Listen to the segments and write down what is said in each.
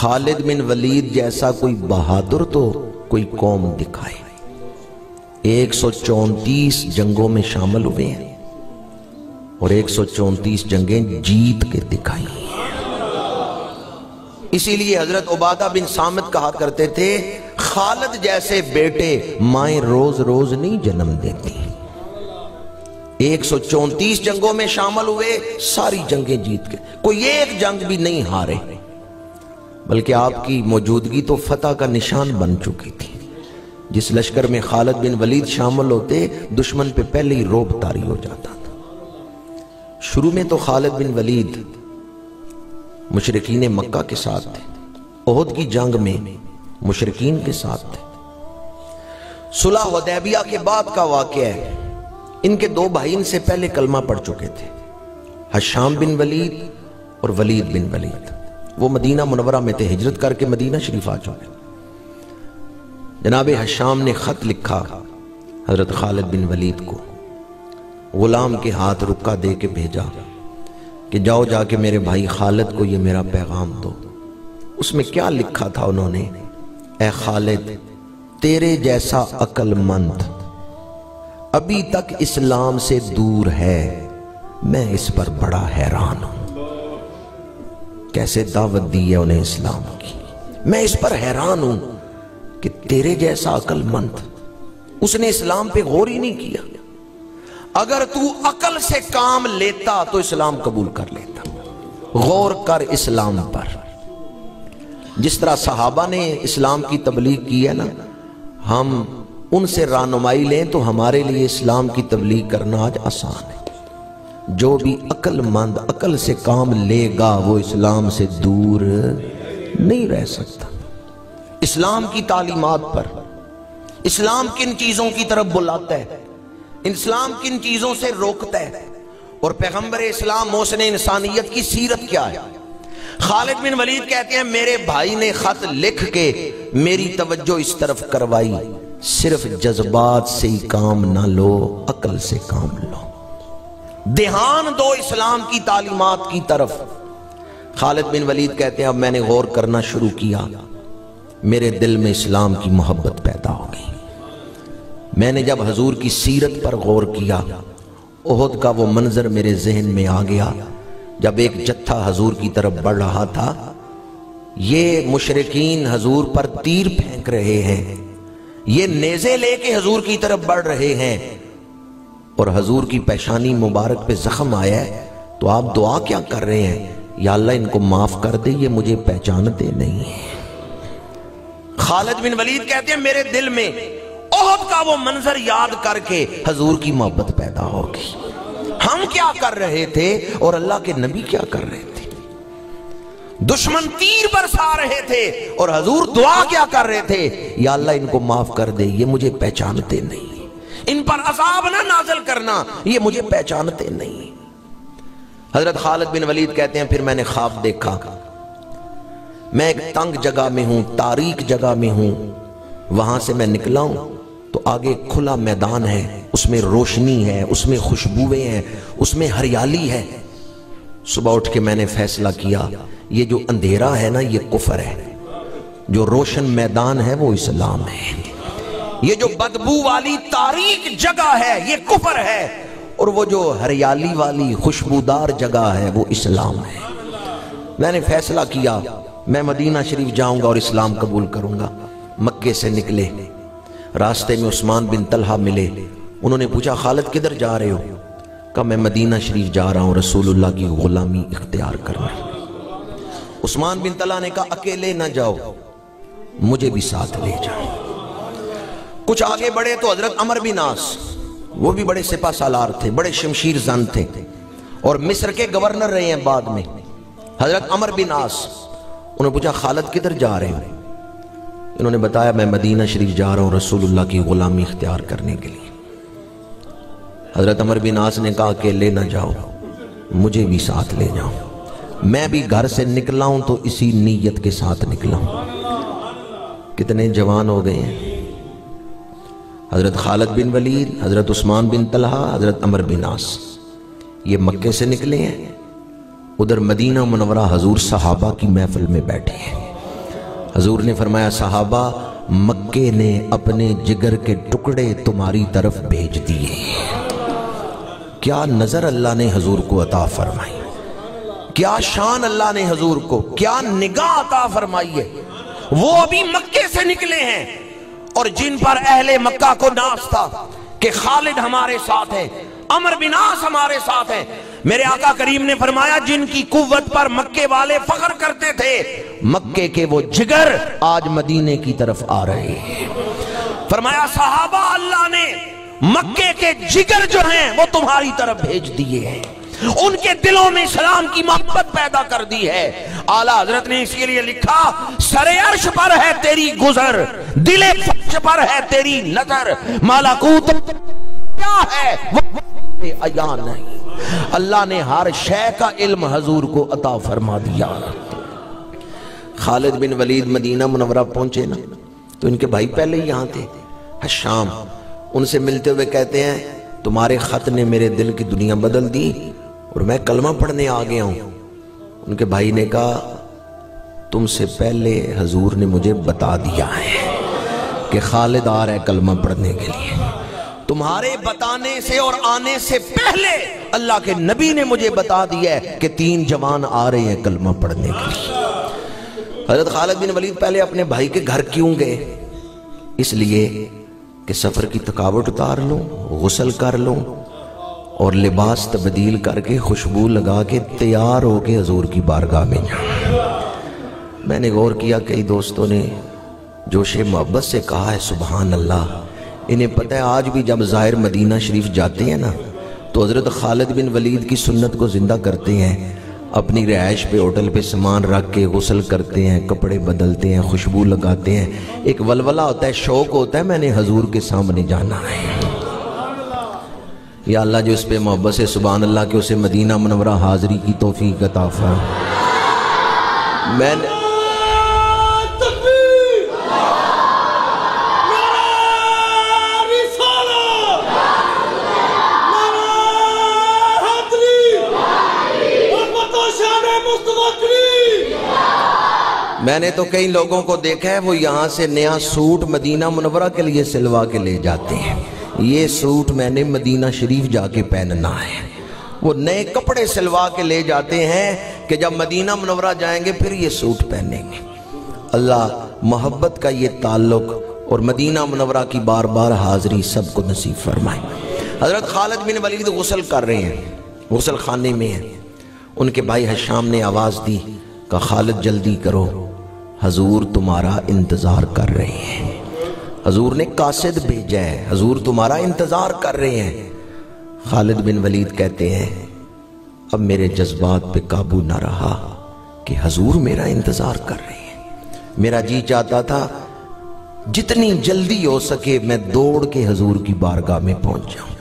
خالد بن ولید جیسا کوئی بہادر تو کوئی قوم دکھائے۔ 134 جنگوں میں شامل ہوئے ہیں اور 134 جنگیں جیت کے دکھائی ہیں۔ اسی لیے حضرت عبادہ بن صامت کہا کرتے تھے خالد جیسے بیٹے مائیں روز روز نہیں جنم دیتی۔ 134 جنگوں میں شامل ہوئے، ساری جنگیں جیت کے، کوئی ایک جنگ بھی نہیں ہارے، بلکہ آپ کی موجودگی تو فتح کا نشان بن چکی تھی۔ جس لشکر میں خالد بن ولید شامل ہوتے دشمن پہ پہلے ہی روب طاری ہو جاتا تھا۔ شروع میں تو خالد بن ولید مشرکین مکہ کے ساتھ تھے، احد کی جنگ میں مشرکین کے ساتھ تھے۔ صلح حدیبیہ کے بعد کا واقعہ ہے، ان کے دو بھائی ان سے پہلے کلمہ پڑھ چکے تھے، ہشام بن ولید اور ولید بن ولید۔ وہ مدینہ منورہ میں تھے، ہجرت کر کے مدینہ شریف آ چکے۔ جناب ہشام نے خط لکھا حضرت خالد بن ولید کو، غلام کے ہاتھ رکا دے کے بھیجا کہ جاؤ جا کے میرے بھائی خالد کو یہ میرا پیغام دو۔ اس میں کیا لکھا تھا انہوں نے؟ اے خالد، تیرے جیسا عقل مند ابھی تک اسلام سے دور ہے، میں اس پر بڑا حیران ہوں۔ کیسے دعوت دی ہے انہیں اسلام کی، میں اس پر حیران ہوں کہ تیرے جیسا عقل مند، اس نے اسلام پہ غور ہی نہیں کیا۔ اگر تو عقل سے کام لیتا تو اسلام قبول کر لیتا، غور کر اسلام پر۔ جس طرح صحابہ نے اسلام کی تبلیغ کی ہے نا، ہم ان سے رہنمائی لیں تو ہمارے لیے اسلام کی تبلیغ کرنا آج آسان ہے۔ جو بھی عقل مند عقل سے کام لے گا وہ اسلام سے دور نہیں رہ سکتا۔ اسلام کی تعلیمات پر، اسلام کن چیزوں کی طرف بلاتا ہے، اسلام کن چیزوں سے روکتا ہے، اور پیغمبر اسلام محسن انسانیت کی سیرت کیا ہے۔ خالد بن ولید کہتے ہیں میرے بھائی نے خط لکھ کے میری توجہ اس طرف کروائی، صرف جذبات سے ہی کام نہ لو، عقل سے کام لو، دھیان دو اسلام کی تعلیمات کی طرف۔ خالد بن ولید کہتے ہیں اب میں نے غور کرنا شروع کیا، میرے دل میں اسلام کی محبت پیدا ہو گئی۔ میں نے جب حضور کی سیرت پر غور کیا، احد کا وہ منظر میرے ذہن میں آ گیا، جب ایک جتھا حضور کی طرف بڑھ رہا تھا، یہ مشرکین حضور پر تیر پھینک رہے ہیں، یہ نیزے لے کے حضور کی طرف بڑھ رہے ہیں، اور حضور کی پیشانی مبارک پہ زخم آیا ہے، تو آپ دعا کیا کر رہے ہیں؟ یا اللہ ان کو معاف کر دے، یہ مجھے پہچانتے نہیں ہیں۔ خالد بن ولید کہتے ہیں میرے دل میں احد کا وہ منظر یاد کر کے حضور کی محبت پیدا ہو گئی۔ ہم کیا کر رہے تھے اور اللہ کے نبی کیا کر رہے تھے؟ دشمن تیر برسا رہے تھے اور حضور دعا کیا کر رہے تھے؟ یا اللہ ان کو معاف کر دے، یہ مجھے پہچانتے نہیں، ان پر عذاب نہ نازل کرنا، یہ مجھے پہچانتے نہیں۔ حضرت خالد بن ولید کہتے ہیں پھر میں نے خواب دیکھا، میں ایک تنگ جگہ میں ہوں، تاریک جگہ میں ہوں، وہاں سے میں نکلا ہوں تو آگے کھلا میدان ہے، اس میں روشنی ہے، اس میں خوشبوئیں ہیں، اس میں ہریالی ہے۔ صبح اٹھ کے میں نے فیصلہ کیا یہ جو اندھیرا ہے نا یہ کفر ہے، جو روشن میدان ہے وہ اسلام ہے، یہ جو بدبو والی تاریک جگہ ہے یہ کفر ہے، اور وہ جو ہریالی والی خوشبودار جگہ ہے وہ اسلام ہے۔ میں نے فیصلہ کیا میں مدینہ شریف جاؤں گا اور اسلام قبول کروں گا۔ مکے سے نکلے، راستے میں عثمان بن طلحہ ملے، انہوں نے پوچھا خالد کدھر جا رہے ہو؟ کہا میں مدینہ شریف جا رہا ہوں رسول اللہ کی غلامی اختیار کرنا۔ عثمان بن طلحہ نے کہا اکیلے نہ جاؤ، مجھے بھی ساتھ لے جاؤ۔ کچھ آگے بڑھے تو حضرت عمر بن عاص، وہ بھی بڑے سپہ سالار تھے، بڑے شمشیر زن تھے، اور مصر کے گورنر رہے ہیں بعد میں۔ حضرت عمر بن عاص، انہوں نے پوچھا خالد کدھر جا رہے ہیں؟ انہوں نے بتایا میں مدینہ شریف جا رہا ہوں رسول اللہ کی غلامی اختیار کرنے کے لیے۔ حضرت عمر بن عاص نے کہا اکیلے نہ جاؤ، مجھے بھی ساتھ لے جاؤ، میں بھی گھر سے نکلا ہوں تو اسی نیت کے ساتھ نکلا ہوں۔ کتنے جوان ہو گئے ہیں، حضرت خالد بن ولید، حضرت عثمان بن طلحہ، حضرت عمر بن عاص، یہ مکے سے نکلے ہیں، ادھر مدینہ منورہ حضور صحابہ کی محفل میں بیٹھے ہیں۔ حضور نے فرمایا صحابہ مکے نے اپنے جگر کے ٹکڑے تمہاری طرف بھیج دیے۔ کیا نظر اللہ نے حضور کو عطا فرمائی، کیا شان اللہ نے حضور کو، کیا نگاہ عطا فرمائی ہے۔ وہ ابھی مکے سے نکلے ہیں اور جن پر اہل مکہ کو ناز تھا کہ خالد ہمارے ساتھ ہیں، عمرو بن عاص ہمارے ساتھ ہیں، میرے آقا کریم نے فرمایا جن کی قوت پر مکے والے فخر کرتے تھے، مکے کے وہ جگر آج مدینے کی طرف آ رہے ہیں۔ فرمایا صحابہ اللہ نے مکے کے جگر جو ہیں وہ تمہاری طرف بھیج دیے ہیں، ان کے دلوں میں اسلام کی محبت پیدا کر دی ہے۔ اعلیٰ حضرت نے اسی لیے لکھا سر عرش پر ہے تیری گزر، دل فرش پر ہے تیری نظر، ملکوت کیا ہے وہ عیان نہیں۔ اللہ نے ہر شے کا علم حضور کو عطا فرما دیا۔ خالد بن ولید مدینہ منورہ پہنچے نا تو ان کے بھائی پہلے ہی یہاں تھے، حشام، ان سے ملتے ہوئے کہتے ہیں تمہارے خط نے میرے دل کی دنیا بدل دی اور میں کلمہ پڑھنے آ گیا ہوں۔ ان کے بھائی نے کہا تم سے پہلے حضور نے مجھے بتا دیا ہے کہ خالد آ رہا ہے کلمہ پڑھنے کے لیے، تمہارے بتانے سے اور آنے سے پہلے اللہ کے نبی نے مجھے بتا دیا ہے کہ 3 جوان آ رہے ہیں کلمہ پڑھنے کے لیے۔ حضرت خالد بن ولید پہلے اپنے بھائی کے گھر کیوں گئے؟ اس لیے کہ سفر کی تھکاوٹ اتار لوں، غسل کر لوں اور لباس تبدیل کر کے خوشبو لگا کے تیار ہو کے حضور کی بارگاہ میں جاؤں۔ میں نے غور کیا کئی دوستوں نے جوش محبت سے کہا ہے سبحان اللہ، انہیں پتہ ہے آج بھی جب ظاہر مدینہ شریف جاتے ہیں نا تو حضرت خالد بن ولید کی سنت کو زندہ کرتے ہیں، اپنی رہائش پہ ہوٹل پہ سامان رکھ کے غسل کرتے ہیں، کپڑے بدلتے ہیں، خوشبو لگاتے ہیں، ایک ولولہ ہوتا ہے، شوق ہوتا ہے میں نے حضور کے سامنے جانا ہے۔ یا اللہ جو اس پہ محبت سے سبحان اللہ کہ اسے مدینہ منورہ حاضری کی توفیق عطا فرمائے۔ میں نے میں نے تو کئی لوگوں کو دیکھا ہے وہ یہاں سے نیا سوٹ مدینہ منورہ کے لیے سلوا کے لے جاتے ہیں، یہ سوٹ میں نے مدینہ شریف جا کے پہننا ہے، وہ نئے کپڑے سلوا کے لے جاتے ہیں کہ جب مدینہ منورہ جائیں گے پھر یہ سوٹ پہنیں گے۔ اللہ محبت کا یہ تعلق اور مدینہ منورہ کی بار بار حاضری سب کو نصیب فرمائے۔ حضرت خالد بن ولید غسل کر رہے ہیں، غسل خانے میں ہیں، ان کے بھائی حشام نے آواز دی کہ خالد جلدی کرو حضور تمہارا انتظار کر رہے ہیں۔ حضور نے قاصد بھیجا ہے، حضور تمہارا انتظار کر رہے ہیں۔ خالد بن ولید کہتے ہیں اب میرے جذبات پہ قابو نہ رہا کہ حضور میرا انتظار کر رہے ہیں، میرا جی چاہتا تھا جتنی جلدی ہو سکے میں دوڑ کے حضور کی بارگاہ میں پہنچ جاؤں۔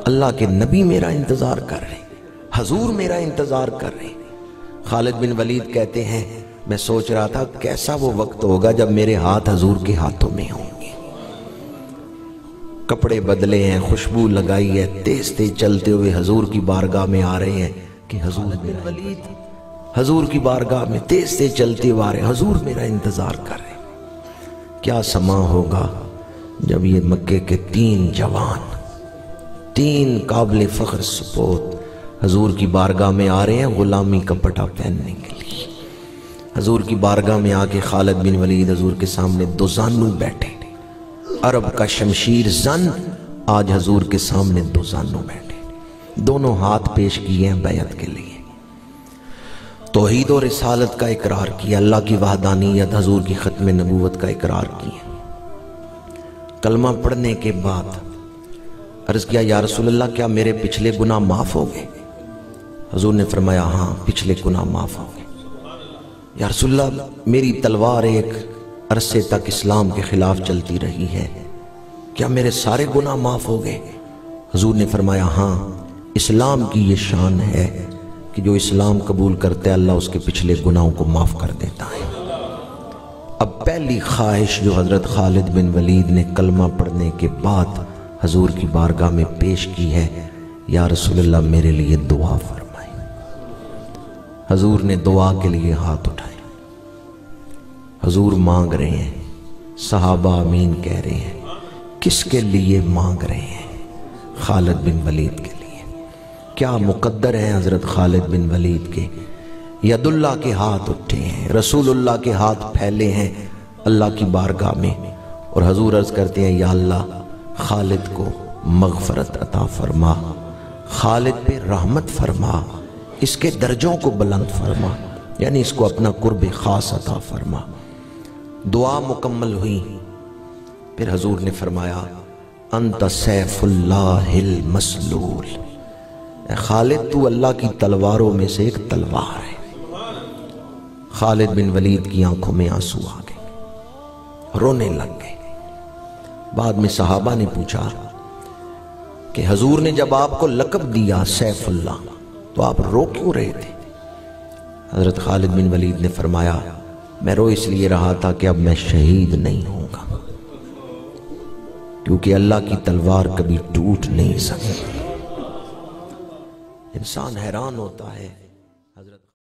اللہ کے نبی میرا انتظار کر رہے ہیں، حضور میرا انتظار کر رہے ہیں۔ خالد بن ولید کہتے ہیں میں سوچ رہا تھا کیسا وہ وقت ہوگا جب میرے ہاتھ حضور کے ہاتھوں میں ہوں گے، کپڑے بدلے ہیں، خوشبو لگائی ہے، تیز تیز چلتے ہوئے حضور کی بارگاہ میں آ رہے ہیں کہ حضور بن ولید حضور کی بارگاہ میں تیز تیز چلتے ہوئے آ رہے ہیں، حضور میرا انتظار کر رہے ہیں۔ کیا سما ہوگا جب یہ مکے کے 3 جوان، 3 قابل فخر سپوت حضور کی بارگاہ میں آ رہے ہیں غلامی کا پٹا پہننے کے لیے۔ حضور کی بارگاہ میں آ کے خالد بن ولید حضور کے سامنے دو زانو بیٹھے، عرب کا شمشیر زن آج حضور کے سامنے دو زانو بیٹھے، دونوں ہاتھ پیش کیے ہیں بیعت کے لیے، توحید و رسالت کا اقرار کیا، اللہ کی وحدانیت، حضور کی ختم نبوت کا اقرار کیا۔ کلمہ پڑھنے کے بعد عرض کیا یا رسول اللہ کیا میرے پچھلے گناہ معاف ہو گئے؟ حضور نے فرمایا ہاں پچھلے گناہ معاف ہو گئے۔ یا رسول اللہ میری تلوار ایک عرصے تک اسلام کے خلاف چلتی رہی ہے، کیا میرے سارے گناہ معاف ہو گئے؟ حضور نے فرمایا ہاں، اسلام کی یہ شان ہے کہ جو اسلام قبول کرتے اللہ اس کے پچھلے گناہوں کو معاف کر دیتا ہے۔ اب پہلی خواہش جو حضرت خالد بن ولید نے کلمہ پڑھنے کے بعد حضور کی بارگاہ میں پیش کی ہے، یا رسول اللہ میرے لیے دعا فرمائے۔ حضور نے دعا کے لیے ہاتھ اٹھائے، حضور مانگ رہے ہیں، صحابہ آمین کہہ رہے ہیں۔ کس کے لیے مانگ رہے ہیں؟ خالد بن ولید کے لیے۔ کیا مقدر ہیں حضرت خالد بن ولید کے؟ ید اللہ کے ہاتھ اٹھے ہیں، رسول اللہ کے ہاتھ پھیلے ہیں اللہ کی بارگاہ میں، اور حضور عرض کرتے ہیں یا اللہ خالد کو مغفرت عطا فرما، خالد پہ رحمت فرما، اس کے درجوں کو بلند فرما، یعنی اس کو اپنا قرب خاص عطا فرما۔ دعا مکمل ہوئی، پھر حضور نے فرمایا انت سیف اللہ المسلول، اے خالد تو اللہ کی تلواروں میں سے ایک تلوار ہے۔ خالد بن ولید کی آنکھوں میں آنسو آ گئے، رونے لگ گئے۔ بعد میں صحابہ نے پوچھا کہ حضور نے جب آپ کو لقب دیا سیف اللہ تو آپ رو کیوں رہے تھے؟ حضرت خالد بن ولید نے فرمایا میں رو اس لیے رہا تھا کہ اب میں شہید نہیں ہوں گا، کیونکہ اللہ کی تلوار کبھی ٹوٹ نہیں سکتی۔ انسان حیران ہوتا ہے